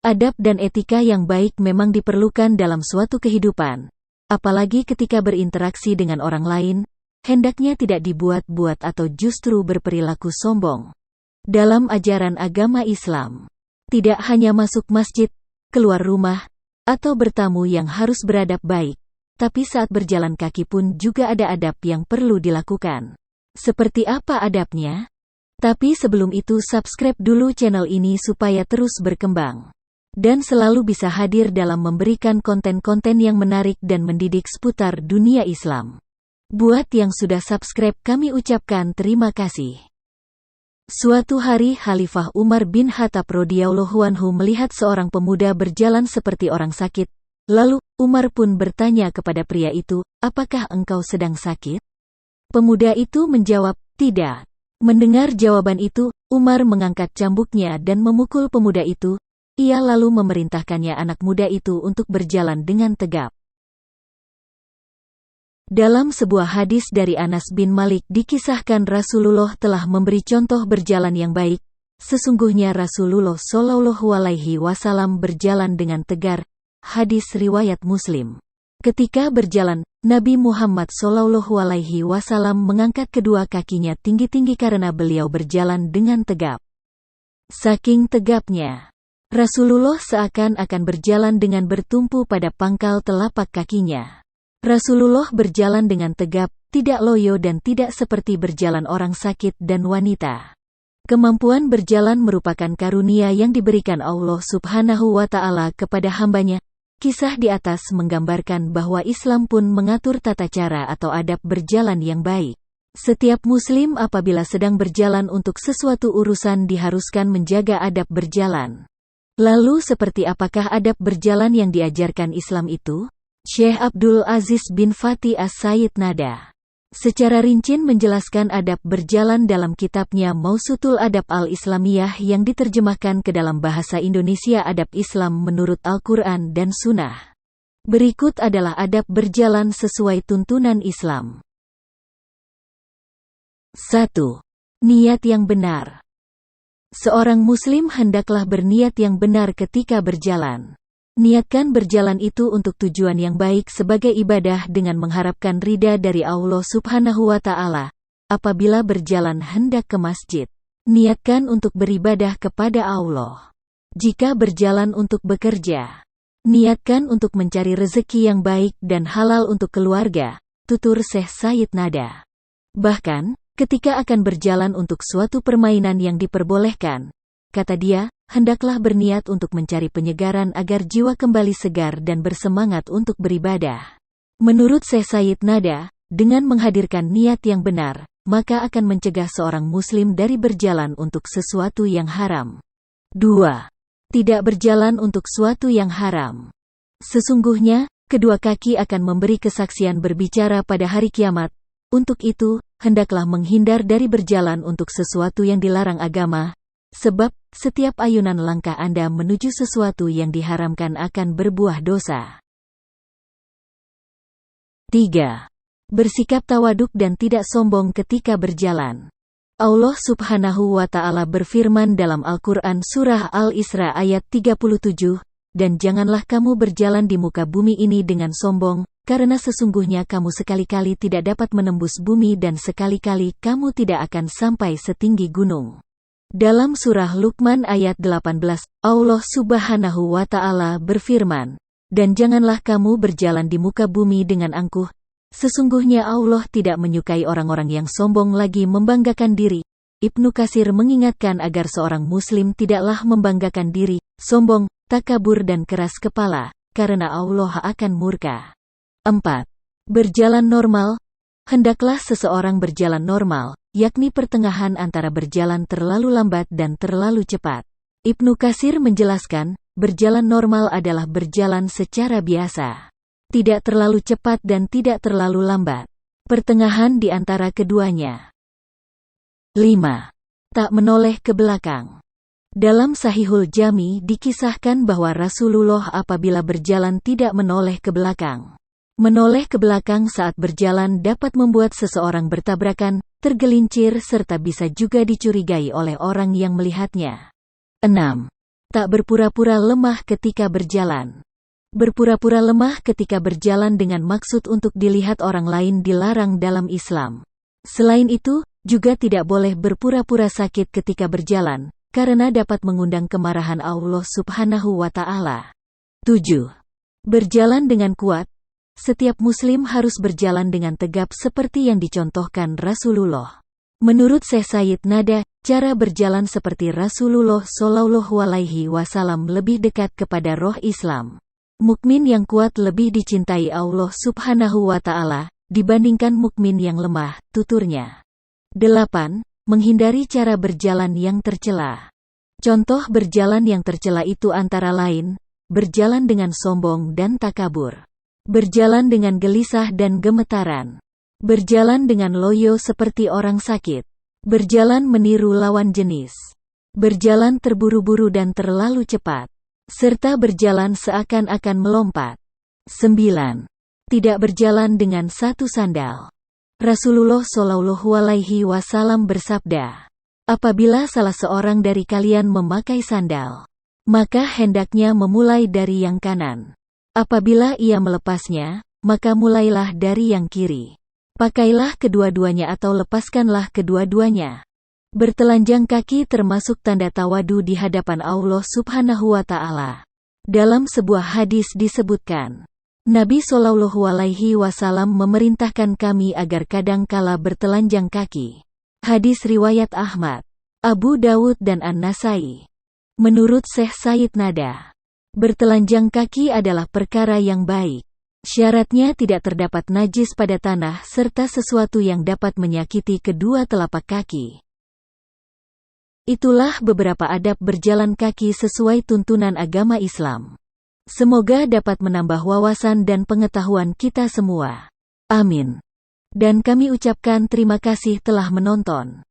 Adab dan etika yang baik memang diperlukan dalam suatu kehidupan, apalagi ketika berinteraksi dengan orang lain, hendaknya tidak dibuat-buat atau justru berperilaku sombong. Dalam ajaran agama Islam, tidak hanya masuk masjid, keluar rumah, atau bertamu yang harus beradab baik, tapi saat berjalan kaki pun juga ada adab yang perlu dilakukan. Seperti apa adabnya? Tapi sebelum itu subscribe dulu channel ini supaya terus berkembang dan selalu bisa hadir dalam memberikan konten-konten yang menarik dan mendidik seputar dunia Islam. Buat yang sudah subscribe kami ucapkan terima kasih. Suatu hari Khalifah Umar bin Khattab radhiyallahu anhu melihat seorang pemuda berjalan seperti orang sakit. Lalu, Umar pun bertanya kepada pria itu, "Apakah engkau sedang sakit?" Pemuda itu menjawab, "Tidak." Mendengar jawaban itu, Umar mengangkat cambuknya dan memukul pemuda itu. Ia lalu memerintahkannya anak muda itu untuk berjalan dengan tegap. Dalam sebuah hadis dari Anas bin Malik dikisahkan Rasulullah telah memberi contoh berjalan yang baik. Sesungguhnya Rasulullah Shallallahu Alaihi Wasallam berjalan dengan tegar. Hadis riwayat Muslim. Ketika berjalan, Nabi Muhammad Shallallahu Alaihi Wasallam mengangkat kedua kakinya tinggi-tinggi karena beliau berjalan dengan tegap. Saking tegapnya, Rasulullah seakan-akan berjalan dengan bertumpu pada pangkal telapak kakinya. Rasulullah berjalan dengan tegap, tidak loyo dan tidak seperti berjalan orang sakit dan wanita. Kemampuan berjalan merupakan karunia yang diberikan Allah Subhanahu wa Ta'ala kepada hambanya. Kisah di atas menggambarkan bahwa Islam pun mengatur tata cara atau adab berjalan yang baik. Setiap muslim apabila sedang berjalan untuk sesuatu urusan diharuskan menjaga adab berjalan. Lalu seperti apakah adab berjalan yang diajarkan Islam itu? Syekh Abdul Aziz bin Fatih As-Sayyid Nada secara rinci menjelaskan adab berjalan dalam kitabnya Mausutul Adab Al-Islamiyah yang diterjemahkan ke dalam bahasa Indonesia Adab Islam menurut Al-Quran dan Sunnah. Berikut adalah adab berjalan sesuai tuntunan Islam. 1. Niat yang benar. Seorang muslim hendaklah berniat yang benar ketika berjalan. Niatkan berjalan itu untuk tujuan yang baik sebagai ibadah dengan mengharapkan ridha dari Allah Subhanahu wa Ta'ala. Apabila berjalan hendak ke masjid, niatkan untuk beribadah kepada Allah. Jika berjalan untuk bekerja, niatkan untuk mencari rezeki yang baik dan halal untuk keluarga, tutur Syekh Sayyid Nada. Bahkan, ketika akan berjalan untuk suatu permainan yang diperbolehkan, kata dia, hendaklah berniat untuk mencari penyegaran agar jiwa kembali segar dan bersemangat untuk beribadah. Menurut Syekh Sayyid Nada, dengan menghadirkan niat yang benar, maka akan mencegah seorang muslim dari berjalan untuk sesuatu yang haram. 2. Tidak berjalan untuk suatu yang haram. Sesungguhnya, kedua kaki akan memberi kesaksian berbicara pada hari kiamat. Untuk itu, hendaklah menghindar dari berjalan untuk sesuatu yang dilarang agama, sebab setiap ayunan langkah Anda menuju sesuatu yang diharamkan akan berbuah dosa. 3. Bersikap tawaduk dan tidak sombong ketika berjalan. Allah Subhanahu wa Ta'ala berfirman dalam Al-Quran Surah Al-Isra ayat 37, "Dan janganlah kamu berjalan di muka bumi ini dengan sombong, karena sesungguhnya kamu sekali-kali tidak dapat menembus bumi dan sekali-kali kamu tidak akan sampai setinggi gunung." Dalam surah Luqman ayat 18, Allah Subhanahu wa Ta'ala berfirman, "Dan janganlah kamu berjalan di muka bumi dengan angkuh. Sesungguhnya Allah tidak menyukai orang-orang yang sombong lagi membanggakan diri." Ibnu Katsir mengingatkan agar seorang muslim tidaklah membanggakan diri, sombong, takabur dan keras kepala, karena Allah akan murka. 4. Berjalan normal. Hendaklah seseorang berjalan normal, yakni pertengahan antara berjalan terlalu lambat dan terlalu cepat. Ibnu Katsir menjelaskan, berjalan normal adalah berjalan secara biasa. Tidak terlalu cepat dan tidak terlalu lambat. Pertengahan di antara keduanya. 5. Tak menoleh ke belakang. Dalam Sahihul Jami dikisahkan bahwa Rasulullah apabila berjalan tidak menoleh ke belakang. Menoleh ke belakang saat berjalan dapat membuat seseorang bertabrakan, tergelincir serta bisa juga dicurigai oleh orang yang melihatnya. 6. Tak berpura-pura lemah ketika berjalan. Berpura-pura lemah ketika berjalan dengan maksud untuk dilihat orang lain dilarang dalam Islam. Selain itu, juga tidak boleh berpura-pura sakit ketika berjalan, karena dapat mengundang kemarahan Allah Subhanahu wa Ta'ala. 7. Berjalan dengan kuat. Setiap Muslim harus berjalan dengan tegap seperti yang dicontohkan Rasulullah. Menurut Syekh Sayyid Nada, cara berjalan seperti Rasulullah Shallallahu Alaihi Wasallam lebih dekat kepada roh Islam. Mukmin yang kuat lebih dicintai Allah Subhanahu wa Ta'ala dibandingkan mukmin yang lemah, tuturnya. 8. Menghindari cara berjalan yang tercela. Contoh berjalan yang tercela itu antara lain, berjalan dengan sombong dan takabur, berjalan dengan gelisah dan gemetaran, berjalan dengan loyo seperti orang sakit, berjalan meniru lawan jenis, berjalan terburu-buru dan terlalu cepat, serta berjalan seakan-akan melompat. 9. Tidak berjalan dengan satu sandal. Rasulullah Shallallahu Alaihi Wasallam bersabda, apabila salah seorang dari kalian memakai sandal, maka hendaknya memulai dari yang kanan. Apabila ia melepasnya, maka mulailah dari yang kiri. Pakailah kedua-duanya atau lepaskanlah kedua-duanya. Bertelanjang kaki termasuk tanda tawadu di hadapan Allah Subhanahu wa Ta'ala. Dalam sebuah hadis disebutkan, Nabi Shallallahu Alaihi Wasallam memerintahkan kami agar kadang-kala bertelanjang kaki. Hadis riwayat Ahmad, Abu Dawud dan An-Nasai. Menurut Syekh Sayyid Nada, bertelanjang kaki adalah perkara yang baik. Syaratnya tidak terdapat najis pada tanah serta sesuatu yang dapat menyakiti kedua telapak kaki. Itulah beberapa adab berjalan kaki sesuai tuntunan agama Islam. Semoga dapat menambah wawasan dan pengetahuan kita semua. Amin. Dan kami ucapkan terima kasih telah menonton.